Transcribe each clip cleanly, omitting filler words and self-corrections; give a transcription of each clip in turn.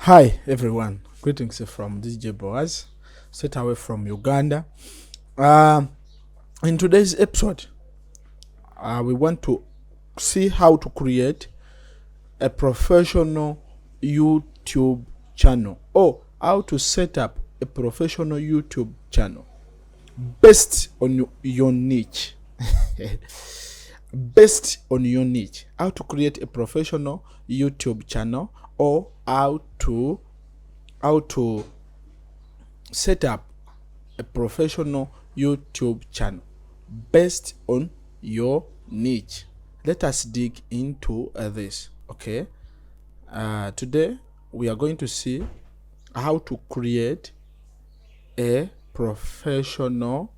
Hi everyone, greetings from DJ BOAZ, straight away from Uganda. In today's episode, we want to see how to create a professional YouTube channel, or how to set up a professional YouTube channel based on your niche. Based on your niche, how to create a professional YouTube channel, or how to set up a professional YouTube channel based on your niche. Let us dig into this. Okay, today we are going to see how to create a professional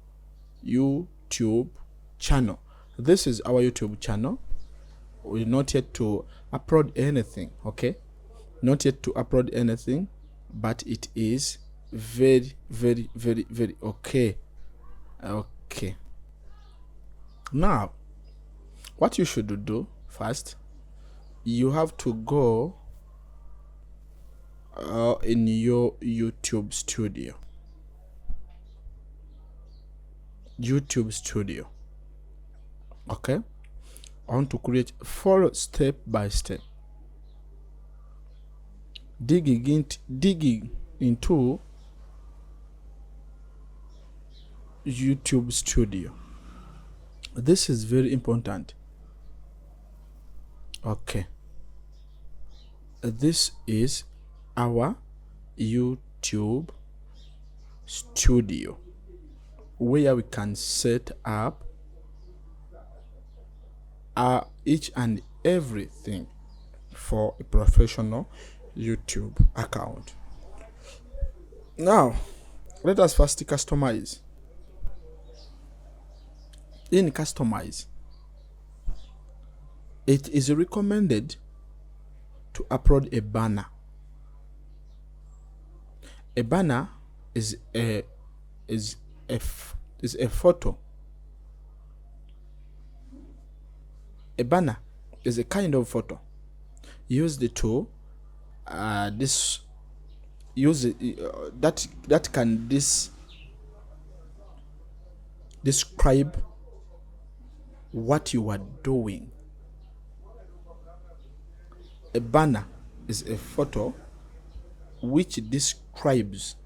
YouTube channel. This is our YouTube channel. We're not yet to upload anything, okay? Not yet to upload anything, but it is very okay. Okay. Now, what you should do first, you have to go in your YouTube studio. Okay, I want to create 4 step by step. Digging into YouTube studio. This is very important. Okay, this is our YouTube studio where we can set up each and everything for a professional YouTube account. Now, let us first customize. In customize, it is recommended to upload a banner. A banner is a photo. A banner is a kind of photo used to that can describe what you are doing. A banner is a photo which describes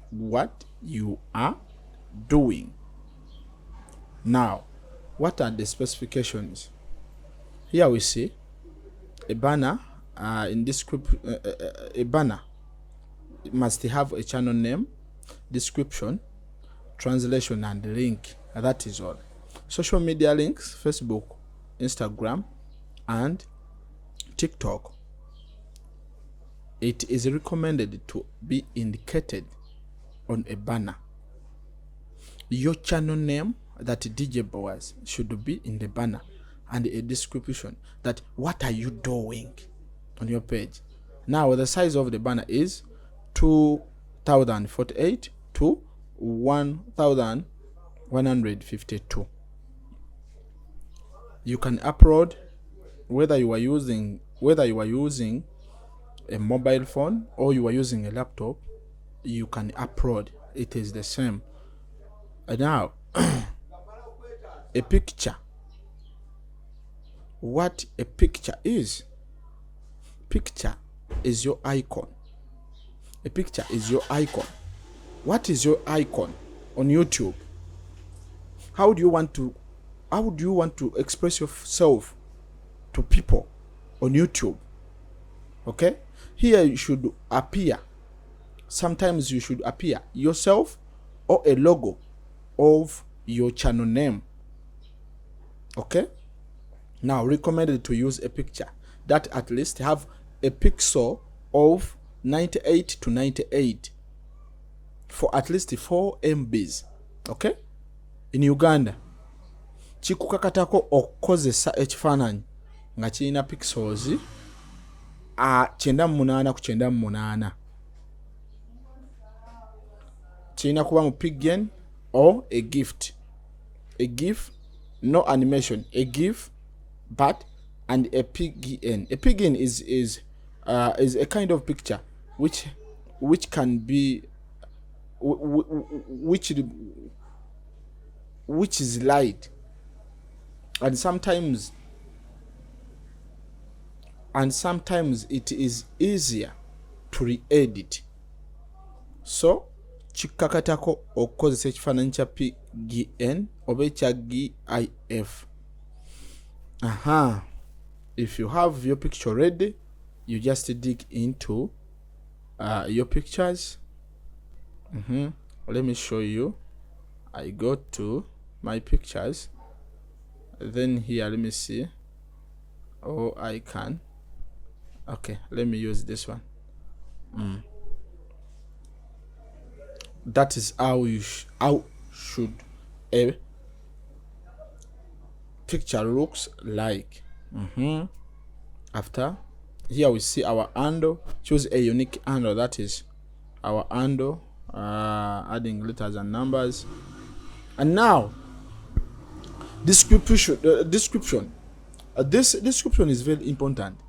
what you are doing. Now, what are the specifications? Here we see a banner. In this script, a banner must have a channel name, description, translation, and link. That is all. Social media links: Facebook, Instagram, and TikTok. It is recommended to be indicated on a banner. Your channel name, that DJ BOAZ, should be in the banner, and a description that what are you doing on your page. Now, the size of the banner is 2048 to 1152. You can upload whether you are using a mobile phone or you are using a laptop. You can upload. It is the same. Now, a picture. What a picture is? Picture is your icon. A picture is your icon. What is your icon on YouTube? How do you want to express yourself to people on YouTube? Okay, here you should appear. Sometimes you should appear yourself or a logo of your channel name. Okay, now recommended to use a picture that at least have a pixel of 98 to 98 for at least 4 MBs. Okay, in Uganda chikukakatako okukozesa ekifaananyi nga kirina pixels 98 ku 98. Kirina kuba mu piggen or a gift. A GIF, no animation. A GIF, but and a pign. A pign is is a kind of picture which can be which is light, and sometimes it is easier to re-edit. So kikakatako okukozesa ekifaananyi kya PGN oba ekya GIF. If you have your picture ready, you just dig into your pictures. Let me show you. I go to my pictures, then here let me see. I can. Okay, let me use this one. That is how how should a picture looks like. After here we see our handle. Choose a unique handle, that is our handle, adding letters and numbers. And now description. This description is very important.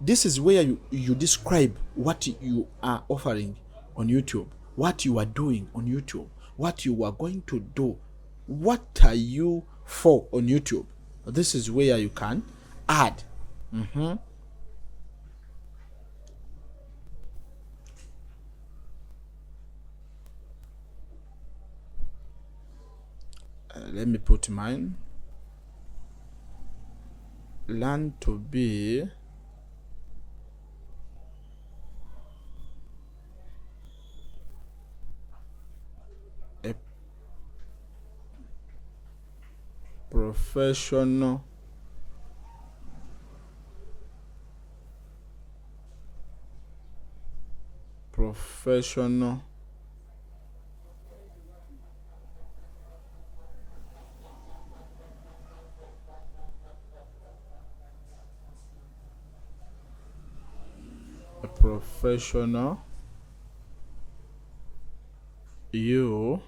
This is where you describe what you are offering on YouTube, what you are doing on YouTube, what you are going to do, what are you for on YouTube. This is where you can add. Let me put mine. Learn to be a professional YouTuber.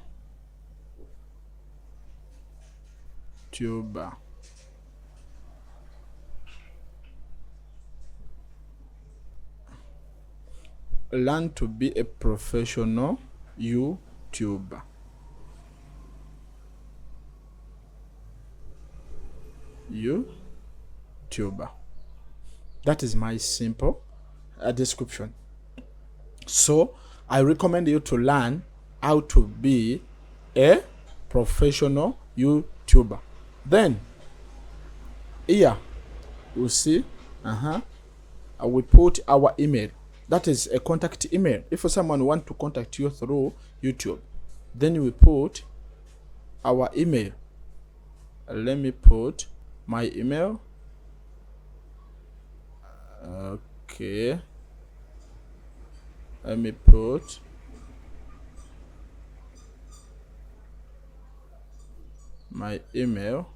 Learn to be a professional YouTuber. That is my simple description. So I recommend you to learn how to be a professional YouTuber. Then here you see we put our email. That is a contact email. If someone want to contact you through YouTube, then we put our email. Let me put my email. Okay, let me put my email.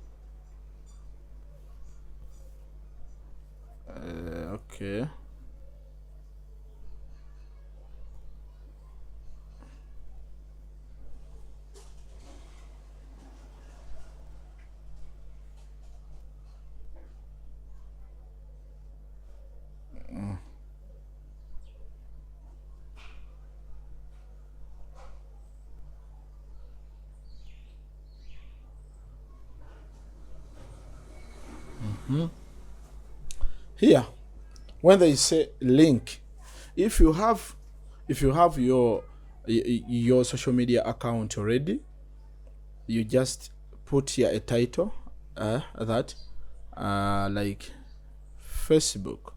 Okay, here when they say link, if you have your social media account already, you just put here a title that like Facebook.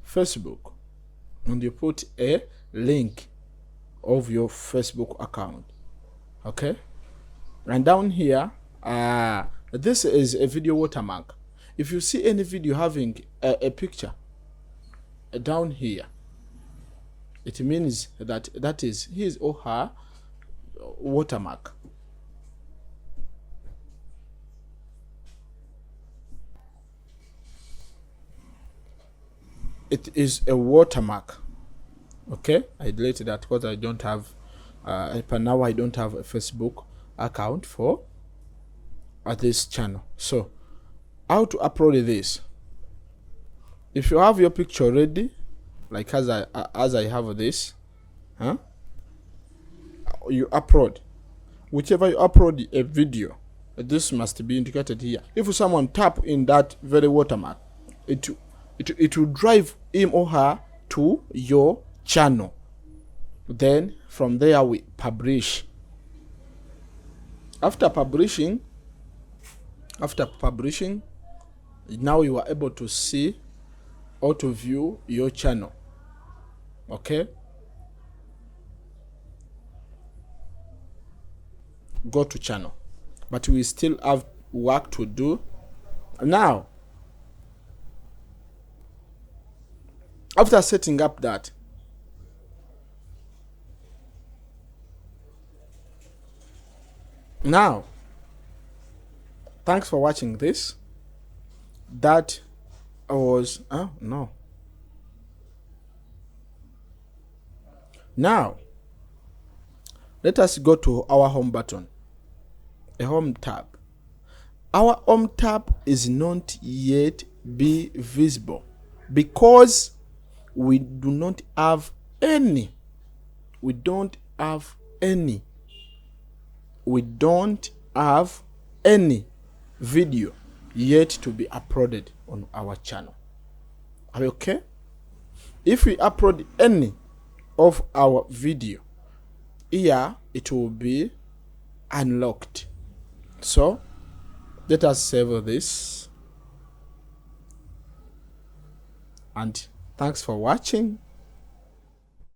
Facebook, and you put a link of your Facebook account. Okay, and down here this is a video watermark. If you see any video having a picture down here, it means that is his or her watermark. It is a watermark. Okay, I deleted that because I don't have But now I don't have a Facebook account for this channel. So how to upload this? If you have your picture ready, like as I have this, you upload. Whichever you upload a video, this must be indicated here. If someone tap in that very watermark, it will drive him or her to your channel. Then from there we publish. After publishing, now you are able to see or to view your channel. Okay, go to channel, but we still have work to do. Now after setting up that, now thanks for watching this. That was no. Now let us go to our home button, a home tab. Our home tab is not yet be visible because we do not have any. We don't have any video yet to be uploaded on our channel. Are we okay? If we upload any of our video here, it will be unlocked. So let us save this, and thanks for watching.